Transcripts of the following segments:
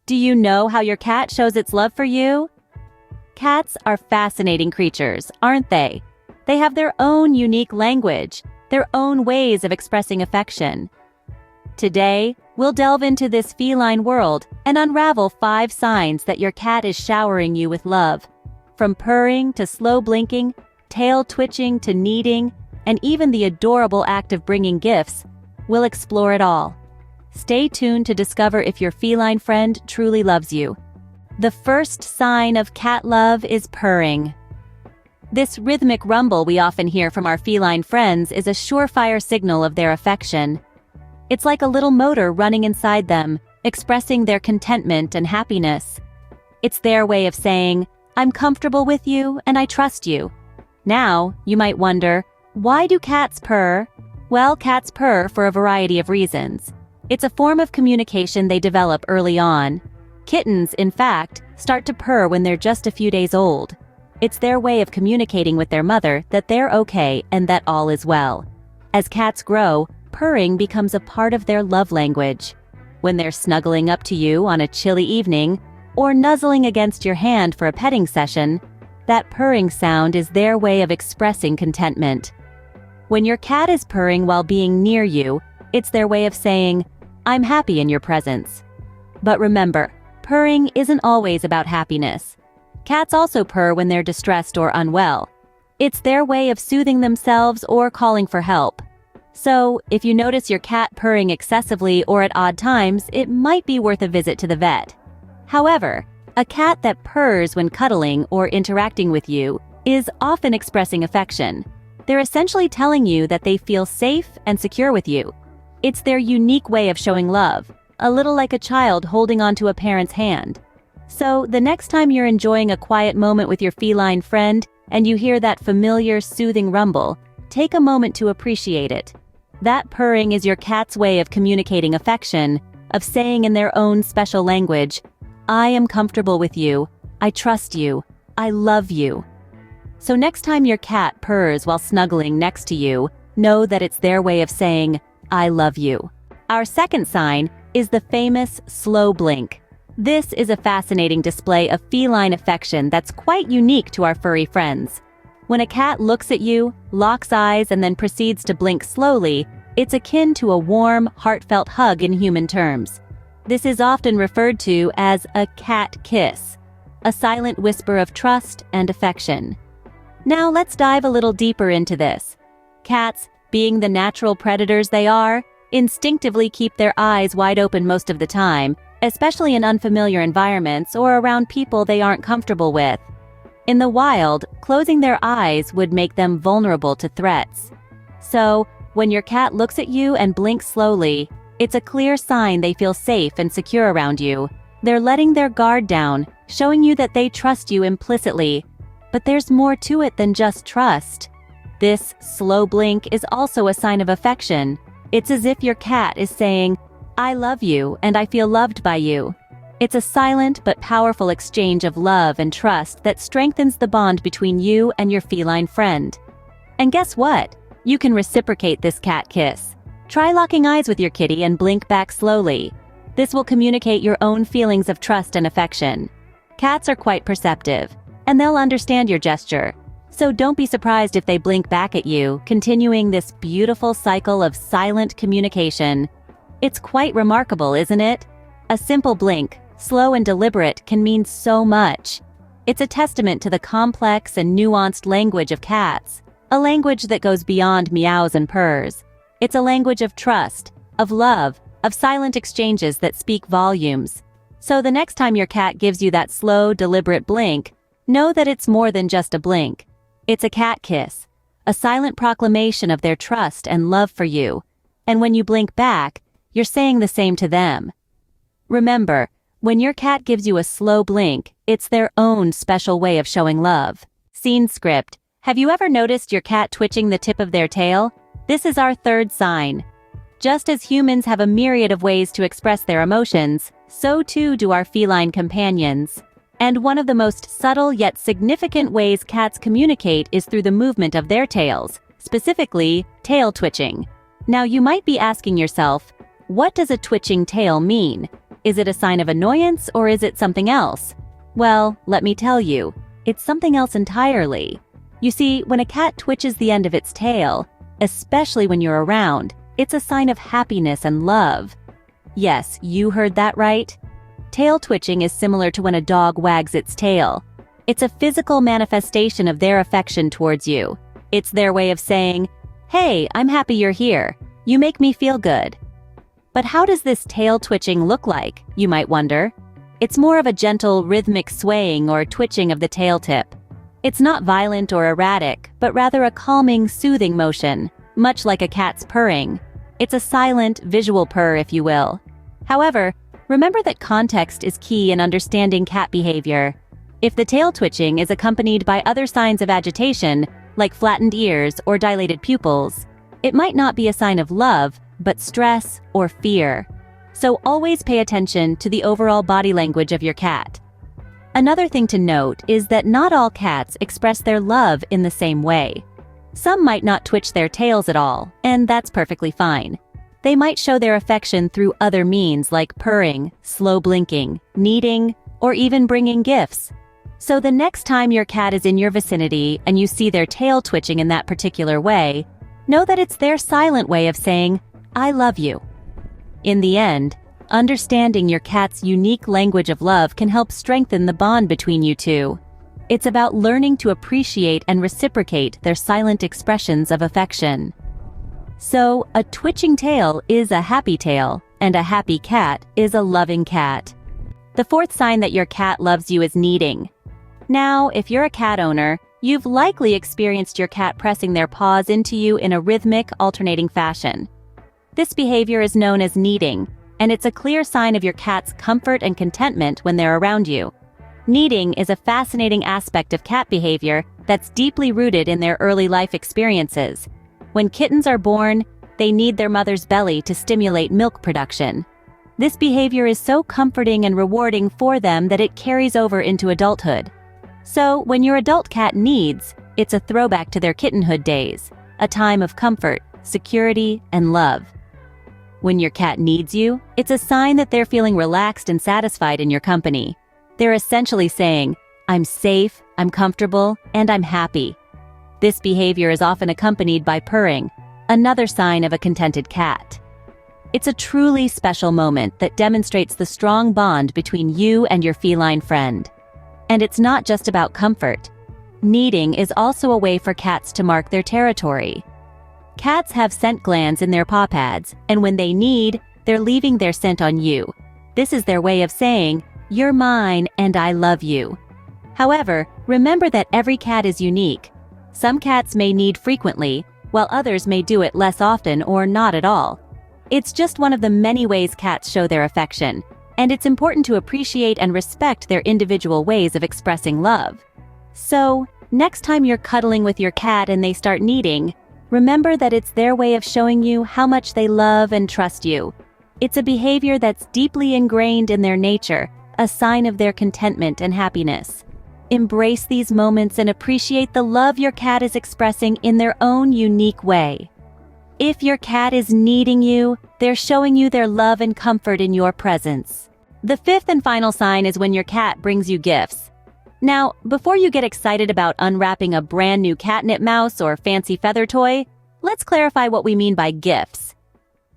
Do you know how your cat shows its love for you? Cats are fascinating creatures, aren't they? They have their own unique language, their own ways of expressing affection. Today, we'll delve into this feline world and unravel 5 signs that your cat is showering you with love. From purring to slow blinking, tail twitching to kneading, and even the adorable act of bringing gifts, we'll explore it all. Stay tuned to discover if your feline friend truly loves you. The first sign of cat love is purring. This rhythmic rumble we often hear from our feline friends is a surefire signal of their affection. It's like a little motor running inside them, expressing their contentment and happiness. It's their way of saying, "I'm comfortable with you and I trust you." Now, you might wonder, why do cats purr? Well, cats purr for a variety of reasons. It's a form of communication they develop early on. Kittens, in fact, start to purr when they're just a few days old. It's their way of communicating with their mother that they're okay and that all is well. As cats grow, purring becomes a part of their love language. When they're snuggling up to you on a chilly evening, or nuzzling against your hand for a petting session, that purring sound is their way of expressing contentment. When your cat is purring while being near you, it's their way of saying, "I'm happy in your presence." But remember, purring isn't always about happiness. Cats also purr when they're distressed or unwell. It's their way of soothing themselves or calling for help. So, if you notice your cat purring excessively or at odd times, it might be worth a visit to the vet. However, a cat that purrs when cuddling or interacting with you is often expressing affection. They're essentially telling you that they feel safe and secure with you. It's their unique way of showing love, a little like a child holding onto a parent's hand. So, the next time you're enjoying a quiet moment with your feline friend and you hear that familiar, soothing rumble, take a moment to appreciate it. That purring is your cat's way of communicating affection, of saying in their own special language, "I am comfortable with you, I trust you, I love you." So next time your cat purrs while snuggling next to you, know that it's their way of saying, "I love you." Our second sign is the famous slow blink. This is a fascinating display of feline affection that's quite unique to our furry friends. When a cat looks at you, locks eyes, and then proceeds to blink slowly, it's akin to a warm, heartfelt hug in human terms. This is often referred to as a cat kiss, a silent whisper of trust and affection. Now let's dive a little deeper into this. Cats, being the natural predators they are, instinctively keep their eyes wide open most of the time, especially in unfamiliar environments or around people they aren't comfortable with. In the wild, closing their eyes would make them vulnerable to threats. So, when your cat looks at you and blinks slowly, it's a clear sign they feel safe and secure around you. They're letting their guard down, showing you that they trust you implicitly. But there's more to it than just trust. This slow blink is also a sign of affection. It's as if your cat is saying, "I love you and I feel loved by you." It's a silent but powerful exchange of love and trust that strengthens the bond between you and your feline friend. And guess what? You can reciprocate this cat kiss. Try locking eyes with your kitty and blink back slowly. This will communicate your own feelings of trust and affection. Cats are quite perceptive, and they'll understand your gesture. So don't be surprised if they blink back at you, continuing this beautiful cycle of silent communication. It's quite remarkable, isn't it? A simple blink, slow and deliberate, can mean so much. It's a testament to the complex and nuanced language of cats, a language that goes beyond meows and purrs. It's a language of trust, of love, of silent exchanges that speak volumes. So the next time your cat gives you that slow, deliberate blink, know that it's more than just a blink. It's a cat kiss, a silent proclamation of their trust and love for you. And when you blink back, you're saying the same to them. Remember, when your cat gives you a slow blink, it's their own special way of showing love. Scene script. Have you ever noticed your cat twitching the tip of their tail? This is our third sign. Just as humans have a myriad of ways to express their emotions, so too do our feline companions. And one of the most subtle yet significant ways cats communicate is through the movement of their tails, specifically tail twitching. Now you might be asking yourself, what does a twitching tail mean? Is it a sign of annoyance or is it something else? Well, let me tell you, it's something else entirely. You see, when a cat twitches the end of its tail, especially when you're around, it's a sign of happiness and love. Yes, you heard that right. Tail twitching is similar to when a dog wags its tail. It's a physical manifestation of their affection towards you. It's their way of saying, "Hey, I'm happy you're here. You make me feel good." But how does this tail twitching look like, you might wonder? It's more of a gentle, rhythmic swaying or twitching of the tail tip. It's not violent or erratic, but rather a calming, soothing motion, much like a cat's purring. It's a silent, visual purr, if you will. However, remember that context is key in understanding cat behavior. If the tail twitching is accompanied by other signs of agitation, like flattened ears or dilated pupils, it might not be a sign of love, but stress or fear. So always pay attention to the overall body language of your cat. Another thing to note is that not all cats express their love in the same way. Some might not twitch their tails at all, and that's perfectly fine. They might show their affection through other means like purring, slow blinking, kneading, or even bringing gifts. So the next time your cat is in your vicinity and you see their tail twitching in that particular way, know that it's their silent way of saying, "I love you." In the end, understanding your cat's unique language of love can help strengthen the bond between you two. It's about learning to appreciate and reciprocate their silent expressions of affection. So, a twitching tail is a happy tail, and a happy cat is a loving cat. The fourth sign that your cat loves you is kneading. Now, if you're a cat owner, you've likely experienced your cat pressing their paws into you in a rhythmic, alternating fashion. This behavior is known as kneading, and it's a clear sign of your cat's comfort and contentment when they're around you. Kneading is a fascinating aspect of cat behavior that's deeply rooted in their early life experiences. When kittens are born, they knead their mother's belly to stimulate milk production. This behavior is so comforting and rewarding for them that it carries over into adulthood. So, when your adult cat kneads, it's a throwback to their kittenhood days, a time of comfort, security, and love. When your cat needs you, it's a sign that they're feeling relaxed and satisfied in your company. They're essentially saying, "I'm safe, I'm comfortable, and I'm happy." This behavior is often accompanied by purring, another sign of a contented cat. It's a truly special moment that demonstrates the strong bond between you and your feline friend. And it's not just about comfort. Kneading is also a way for cats to mark their territory. Cats have scent glands in their paw pads, and when they knead, they're leaving their scent on you. This is their way of saying, "You're mine and I love you." However, remember that every cat is unique. Some cats may knead frequently, while others may do it less often or not at all. It's just one of the many ways cats show their affection, and it's important to appreciate and respect their individual ways of expressing love. So, next time you're cuddling with your cat and they start kneading, remember that it's their way of showing you how much they love and trust you. It's a behavior that's deeply ingrained in their nature, a sign of their contentment and happiness. Embrace these moments and appreciate the love your cat is expressing in their own unique way. If your cat is kneading you, they're showing you their love and comfort in your presence. The fifth and final sign is when your cat brings you gifts. Now, before you get excited about unwrapping a brand new catnip mouse or fancy feather toy, let's clarify what we mean by gifts.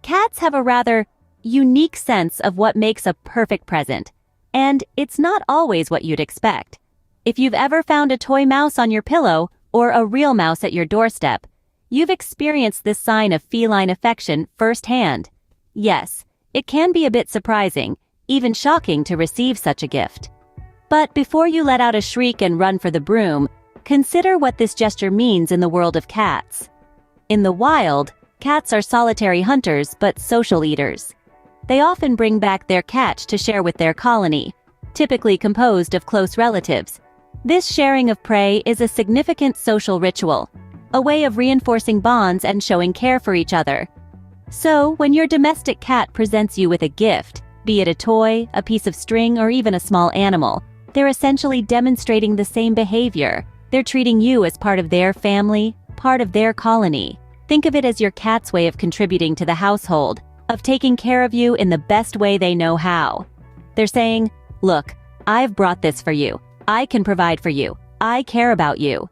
Cats have a rather unique sense of what makes a perfect present, and it's not always what you'd expect. If you've ever found a toy mouse on your pillow or a real mouse at your doorstep, you've experienced this sign of feline affection firsthand. Yes, it can be a bit surprising, even shocking to receive such a gift. But before you let out a shriek and run for the broom, consider what this gesture means in the world of cats. In the wild, cats are solitary hunters but social eaters. They often bring back their catch to share with their colony, typically composed of close relatives. This sharing of prey is a significant social ritual, a way of reinforcing bonds and showing care for each other. So, when your domestic cat presents you with a gift, be it a toy, a piece of string, or even a small animal, they're essentially demonstrating the same behavior. They're treating you as part of their family, part of their colony. Think of it as your cat's way of contributing to the household, of taking care of you in the best way they know how. They're saying, "Look, I've brought this for you. I can provide for you. I care about you."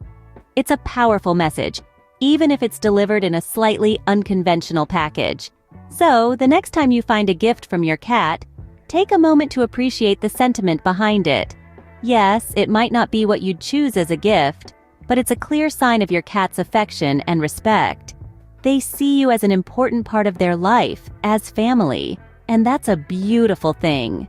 It's a powerful message, even if it's delivered in a slightly unconventional package. So, the next time you find a gift from your cat, take a moment to appreciate the sentiment behind it. Yes, it might not be what you'd choose as a gift, but it's a clear sign of your cat's affection and respect. They see you as an important part of their life, as family, and that's a beautiful thing.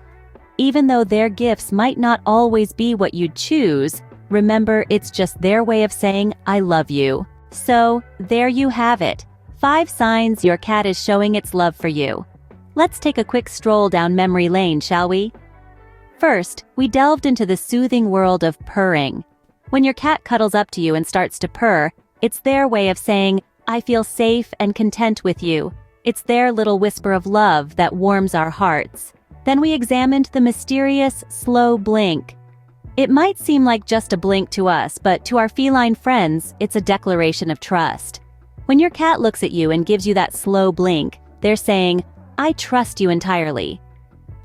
Even though their gifts might not always be what you'd choose, remember it's just their way of saying, "I love you." So, there you have it. 5 signs your cat is showing its love for you. Let's take a quick stroll down memory lane, shall we? First, we delved into the soothing world of purring. When your cat cuddles up to you and starts to purr, it's their way of saying, "I feel safe and content with you." It's their little whisper of love that warms our hearts. Then we examined the mysterious, slow blink. It might seem like just a blink to us, but to our feline friends, it's a declaration of trust. When your cat looks at you and gives you that slow blink, they're saying, "I trust you entirely."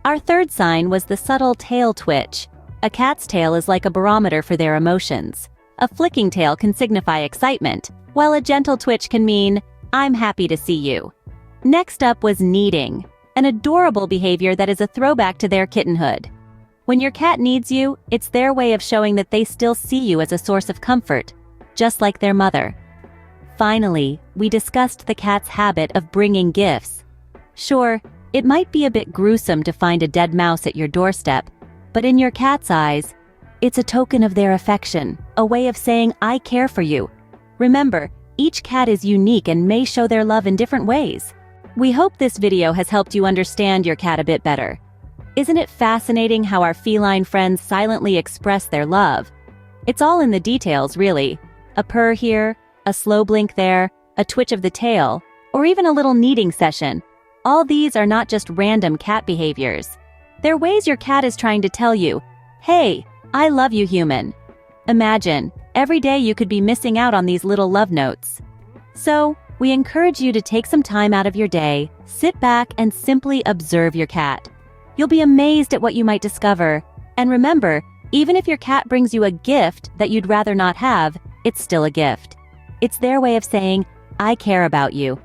Our third sign was the subtle tail twitch. A cat's tail is like a barometer for their emotions. A flicking tail can signify excitement, while a gentle twitch can mean, "I'm happy to see you." Next up was kneading, an adorable behavior that is a throwback to their kittenhood. When your cat needs you, it's their way of showing that they still see you as a source of comfort, just like their mother. Finally, we discussed the cat's habit of bringing gifts. Sure, it might be a bit gruesome to find a dead mouse at your doorstep, but in your cat's eyes, it's a token of their affection, a way of saying, "I care for you." Remember, each cat is unique and may show their love in different ways. We hope this video has helped you understand your cat a bit better. Isn't it fascinating how our feline friends silently express their love? It's all in the details, really. A purr here, a slow blink there, a twitch of the tail, or even a little kneading session. All these are not just random cat behaviors. They're ways your cat is trying to tell you, "Hey, I love you, human." Imagine, every day you could be missing out on these little love notes. So, we encourage you to take some time out of your day, sit back and simply observe your cat. You'll be amazed at what you might discover. And remember, even if your cat brings you a gift that you'd rather not have, it's still a gift. It's their way of saying, "I care about you."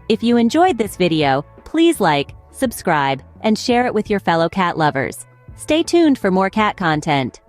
If you enjoyed this video, please like, subscribe, and share it with your fellow cat lovers. Stay tuned for more cat content.